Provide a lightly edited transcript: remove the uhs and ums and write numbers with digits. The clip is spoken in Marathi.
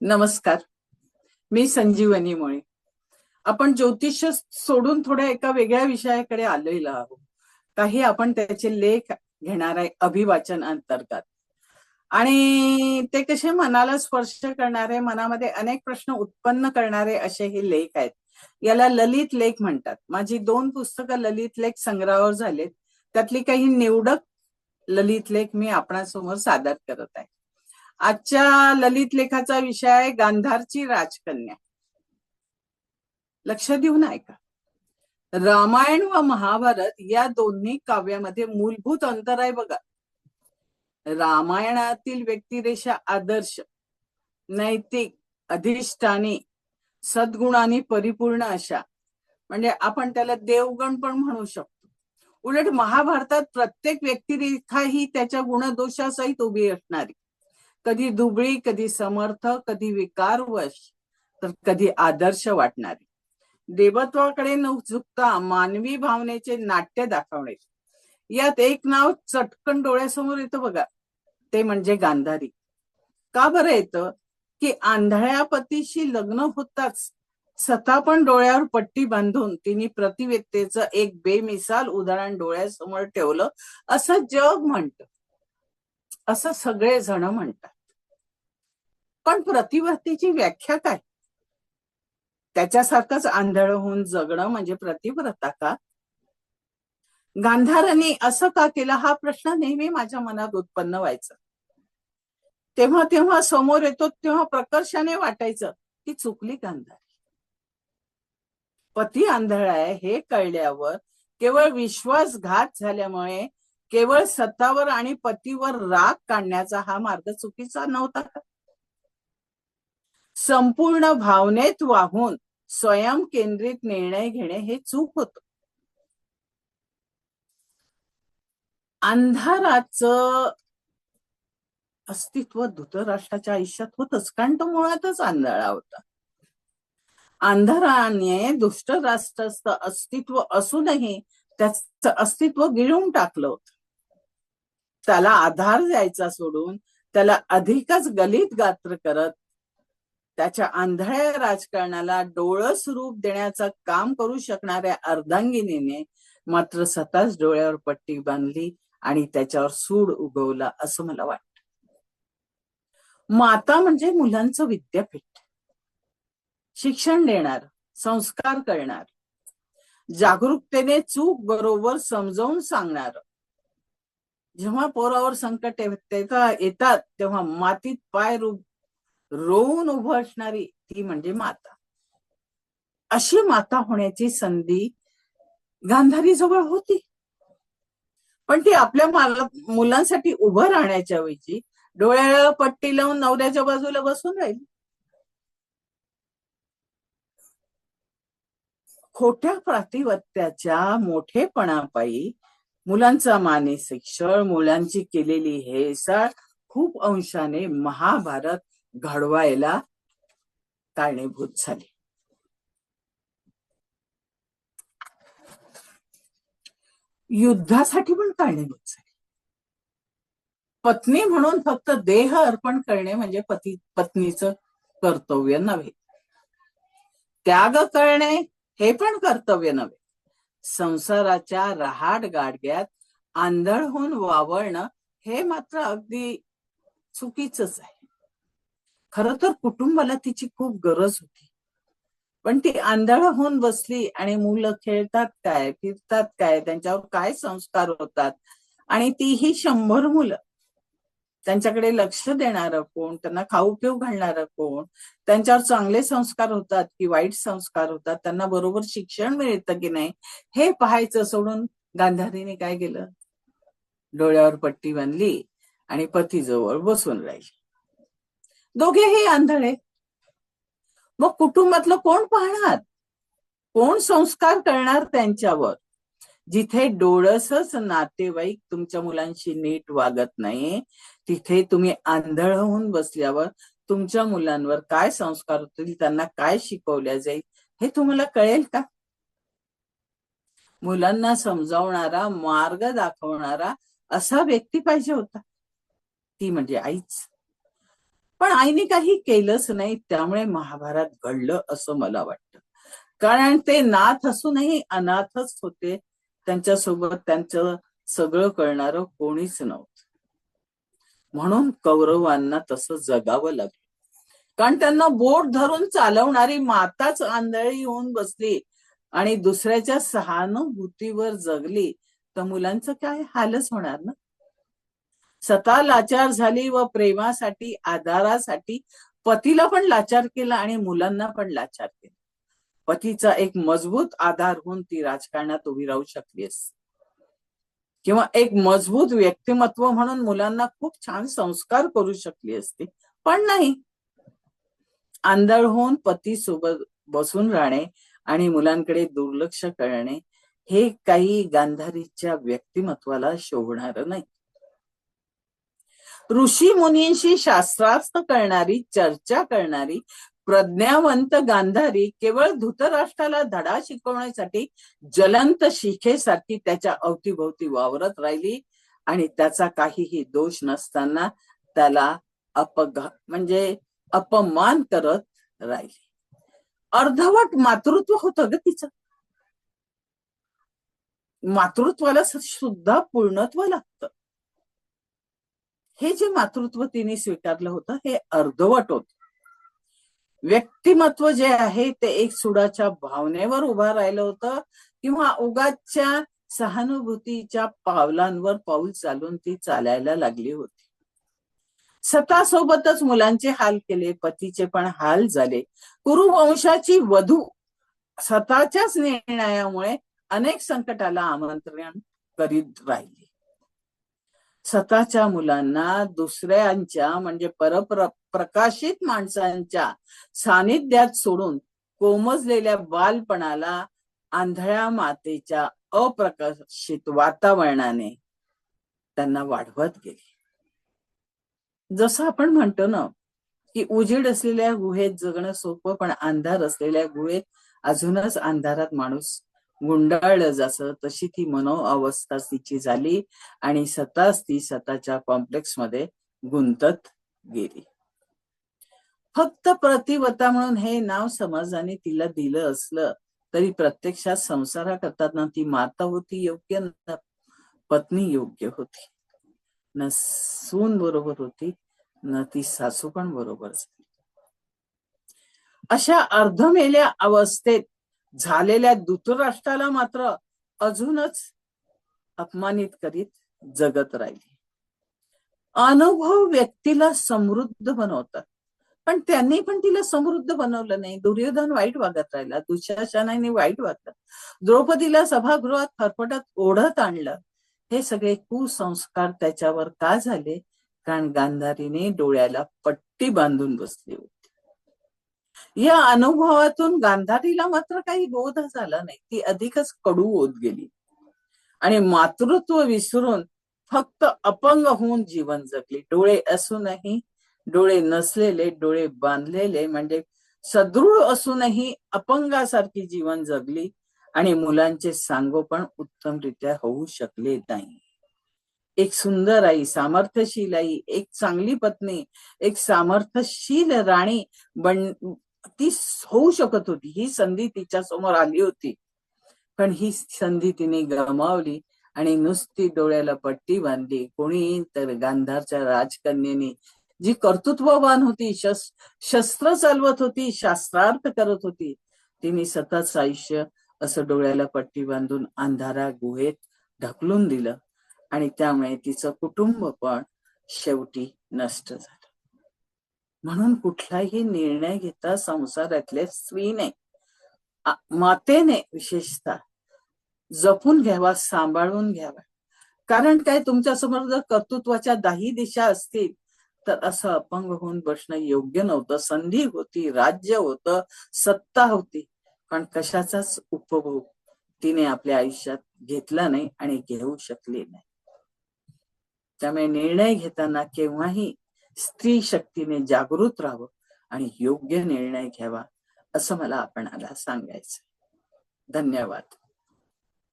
नमस्कार. मी संजीवनी मोळे. आपण ज्योतिष सोडून थोड्या एका वेगळ्या विषयाकडे आलेलो आहोत. काही आपण त्याचे लेख घेणार आहे अभिवाचन अंतर्गत. आणि ते कसे मनाला स्पर्श करणारे, मनामध्ये अनेक प्रश्न उत्पन्न करणारे असे हे लेख आहेत. याला ललित लेख म्हणतात. माझी 2 पुस्तकं ललित लेख संग्रहावर झालेत. त्यातली काही निवडक ललित लेख मी आपणासमोर सादर करत आहे. आजच्या ललित लेखाचा विषय आहे गांधारची राजकन्या. लक्ष देऊन ऐका. रामायण व महाभारत या दोन्ही काव्यामध्ये मूलभूत अंतर आहे बघा. रामायणातील व्यक्तिरेषा आदर्श, नैतिक, अधिष्ठानी, सद्गुणांनी परिपूर्ण अशा, म्हणजे आपण त्याला देवगण पण म्हणू शकतो. उलट महाभारतात प्रत्येक व्यक्तिरेखा ही त्याच्या गुणदोषासहित उभी असणारी, कधी दुबळी, कधी समर्थ, कधी विकारवश, तर कधी आदर्श वाटणारी, देवत्वाकडे न झुकता मानवी भावनेचे नाट्य दाखवणे. यात एक नाव चटकन डोळ्यासमोर येतं बघा, ते म्हणजे गांधारी. का बरं येतं की आंधळ्या पतीशी लग्न होताच स्वतः पण डोळ्यावर पट्टी बांधून तिने प्रतिव्यक्तेचं एक बेमिसाल उदाहरण डोळ्यासमोर ठेवलं असं जग म्हणतं, असं सगळे जण म्हणतात. पण प्रतिव्रतेची व्याख्या काय? त्याच्यासारखंच आंधळ होऊन जगणं म्हणजे प्रतिव्रता का? गांधाराने असं का केलं हा प्रश्न नेहमी माझ्या मनात उत्पन्न व्हायचा. तेव्हा तेव्हा समोर येतो तेव्हा प्रकर्षाने वाटायचं की चुकली गांधारी. पती आंधळ आहे हे कळल्यावर केवळ विश्वासघात झाल्यामुळे केवळ स्वतःवर आणि पतीवर राग काढण्याचा हा मार्ग चुकीचा नव्हता का? संपूर्ण भावनेत वाहून स्वयं केंद्रित निर्णय घेणे हे चूक होतं. अंधाराचं अस्तित्व धृतराष्ट्राच्या आयुष्यात होतच, कारण तो मुळातच आंधळा होता. अंधाराने दुष्टराष्ट्राचं अस्तित्व असूनही त्याचं अस्तित्व गिळून टाकलं होतं. त्याला आधार द्यायचा सोडून त्याला अधिकच गलित गात्र करत त्याच्या आंधळ्या राजकारणाला डोळस रूप देण्याचं काम करू शकणाऱ्या अर्धांगिनीने मात्र स्वतःच डोळ्यावर पट्टी बांधली आणि त्याच्यावर सूड उगवला असं मला वाटतं. माता म्हणजे मुलांचं विद्यापीठ, शिक्षण देणार, संस्कार करणार, जागरूकतेने चूक बरोबर समजावून सांगणार. जेव्हा पोरावर संकट येतात तेव्हा मातीत पाय रोवून उभं असणारी ती म्हणजे माता. अशी माता होण्याची संधी गांधारी जवळ होती, पण ती आपल्या मुलांसाठी उभं राहण्याच्या ऐवजी डोळ्याला पट्टी लावून नवऱ्याच्या बाजूला बसून राहिली. खोट्या प्रतिवत्याच्या मोठेपणापायी मुलांचा मानसिक छळ, मुलांची केलेली हेळसाळ खूप अंशाने महाभारत घडवायला कारणीभूत झाली. युद्धासाठी पण कारणीभूत झाली. पत्नी म्हणून फक्त देह अर्पण करणे म्हणजे पत्नीचं कर्तव्य नव्हे. त्याग करणे हे पण कर्तव्य नव्हे. संसाराच्या रहाट गाडग्यात आंधळ होऊन वावरणं हे मात्र अगदी चुकीचंच आहे. खरं तर कुटुंबाला तिची खूप गरज होती, पण ती आंधळ होऊन बसली आणि मुलं खेळतात काय, फिरतात काय, त्यांच्यावर काय संस्कार होतात, आणि तीही 100 मुलं. त्यांच्याकडे लक्ष देणारं कोण, त्यांना खाऊ पिऊ घालणारं कोण, त्यांच्यावर चांगले संस्कार होतात की वाईट संस्कार होतात, त्यांना बरोबर शिक्षण मिळतं की नाही हे पाहायचं सोडून गांधारीने काय केलं? डोळ्यावर पट्टी बांधली आणि पतीजवळ बसून राहिली. दोघेही आंधळे. मग कुटुंबातलं कोण पाहणार, कोण संस्कार करणार त्यांच्यावर? जिथे डोळसच नातेवाईक तुमच्या मुलांशी नीट वागत नाही, तिथे तुम्ही आंधळ होऊन बसल्यावर तुमच्या मुलांवर काय संस्कार होतील, त्यांना काय शिकवल्या जाईल हे तुम्हाला कळेल का? मुलांना समजावणारा, मार्ग दाखवणारा असा व्यक्ती पाहिजे होता, ती म्हणजे आईच. पण आईने काही केलंच नाही, त्यामुळे महाभारत घडलं असं मला वाटतं. कारण ते नाथ असूनही अनाथच होते, त्यांच्यासोबत त्यांचं सगळं करणारं कोणीच नव्हतं. म्हणून कौरवांना तसं जगावं लागलं. कारण त्यांना बोट धरून चालवणारी माताच आंधळी होऊन बसली आणि दुसऱ्याच्या सहानुभूतीवर जगली, तर मुलांचं काय हालच होणार ना. स्वतः लाचार झाली व प्रेमासाठी, आधारासाठी पतीला पण लाचार केला आणि मुलांना पण लाचार केला. पतीचा एक मजबूत आधार होऊन ती राजकारणात उभी राहू शकली असती, किंवा एक मजबूत व्यक्तिमत्व म्हणून मुलांना खूप छान संस्कार करू शकली असती, पण नाही. आंधळ होऊन पती सोबत बसून राहणे आणि मुलांकडे दुर्लक्ष करणे, हे काही गांधारीच्या व्यक्तिमत्वाला शोभणार नाही. ऋषी मुनींशी शास्त्रार्थ करणारी, चर्चा करणारी प्रज्ञावंत गांधारी केवळ धृतराष्ट्राला धडा शिकवण्यासाठी ज्वलंत शिखेसारखी त्याच्या अवतीभोवती वावरत राहिली आणि त्याचा काहीही दोष नसताना त्याला म्हणजे अपमान करत राहिली. अर्धवट मातृत्व होतं ग तिचं. मातृत्वाला सुद्धा पूर्णत्व लागतं. हे जे मातृत्व तिने स्वीकारलं होतं हे अर्धवट होत. व्यक्तिमत्व जे आहे ते एक सुडाच्या भावनेवर उभा राहिलं होतं, किंवा उगाच्या सहानुभूतीच्या पावलांवर पाऊल चालून ती चालायला लागली होती. स्वतःसोबतच मुलांचे हाल केले, पतीचे पण हाल झाले. कुरुवंशाची वधू स्वतःच्याच निर्णयामुळे अनेक संकटाला आमंत्रण करीत राहिली. स्वतःच्या मुलांना दुसऱ्यांच्या म्हणजे प्रकाशित माणसांच्या सानिध्यात सोडून कोमजलेल्या बालपणाला आंधळ्या मातेच्या अप्रकाशित वातावरणाने त्यांना वाढवत गेली. जसं आपण म्हणतो ना की उजेड असलेल्या गुहेत जगणं सोपं, पण अंधार असलेल्या गुहेत अजूनच अंधारात माणूस गुंडाळलं जसं, तशी ती मनोअवस्था तिची झाली आणि स्वतःच ती स्वतःच्या कॉम्प्लेक्स मध्ये गुंतत गेली. फक्त प्रतिवता म्हणून हे नाव समाजाने तिला दिलं असलं तरी प्रत्यक्षात संसारा करताना ती माता होती योग्य, न पत्नी योग्य होती, न सून बरोबर होती, न ती सासू पण बरोबर झाली. अशा अर्धमेल्या अवस्थेत झालेल्या धृतराष्ट्राला मात्र अजूनच अपमानित करीत जगत राहिली. अनुभव व्यक्तीला समृद्ध बनवतात, पण त्यांनी पण तिला समृद्ध बनवलं नाही. दुर्योधन वाईट वागत राहिला, दुःशासनाने वाईट वागलं, द्रौपदीला सभागृहात फरफटत ओढत आणलं. हे सगळे कुसंस्कार त्याच्यावर का झाले? कारण गांधारीने डोळ्याला पट्टी बांधून बसली होती. या अनुभवातून गांधारीला मात्र काही बोध झाला नाही. ती अधिकच कडू होत गेली आणि मातृत्व विसरून फक्त अपंग होऊन जीवन जगली. डोळे असूनही डोळे नसलेले, डोळे बांधलेले म्हणजे सदृढ असूनही अपंगासारखी जीवन जगली आणि मुलांचे सांगोपण उत्तमरित्या होऊ शकले नाही. एक सुंदर आई, सामर्थ्यशील आई, एक चांगली पत्नी, एक सामर्थ्यशील राणी ती होऊ शकत होती. ही संधी तिच्या समोर आली होती, पण ही संधी तिने गमावली आणि नुसती डोळ्याला पट्टी बांधली. कोणी तर गांधारच्या राजकन्येने, जी कर्तृत्ववान होती, शस्त्र चालवत होती, शास्त्रार्थ करत होती, तिने स्वतःच आयुष्य असं डोळ्याला पट्टी बांधून अंधारा गुहेत ढकलून दिलं आणि त्यामुळे तिचं कुटुंब पण शेवटी नष्ट झालं. म्हणून कुठलाही निर्णय घेता संसारातल्या स्त्रीने, मातेने विशेषतः जपून घ्यावा, सांभाळून घ्यावा. कारण काय, तुमच्या समोर जर कर्तृत्वाच्या 10 दिशा असतील तर असं अपंग होऊन बसणं योग्य नव्हतं. संधी होती, राज्य होतं, सत्ता होती, पण कशाचाच उपभोग तिने आपल्या आयुष्यात घेतला नाही आणि घेऊ शकली नाही. त्यामुळे निर्णय घेताना केव्हाही स्त्री शक्तीने जागृत राहावं आणि योग्य निर्णय घ्यावा, असं मला आपणाला सांगायचं. धन्यवाद.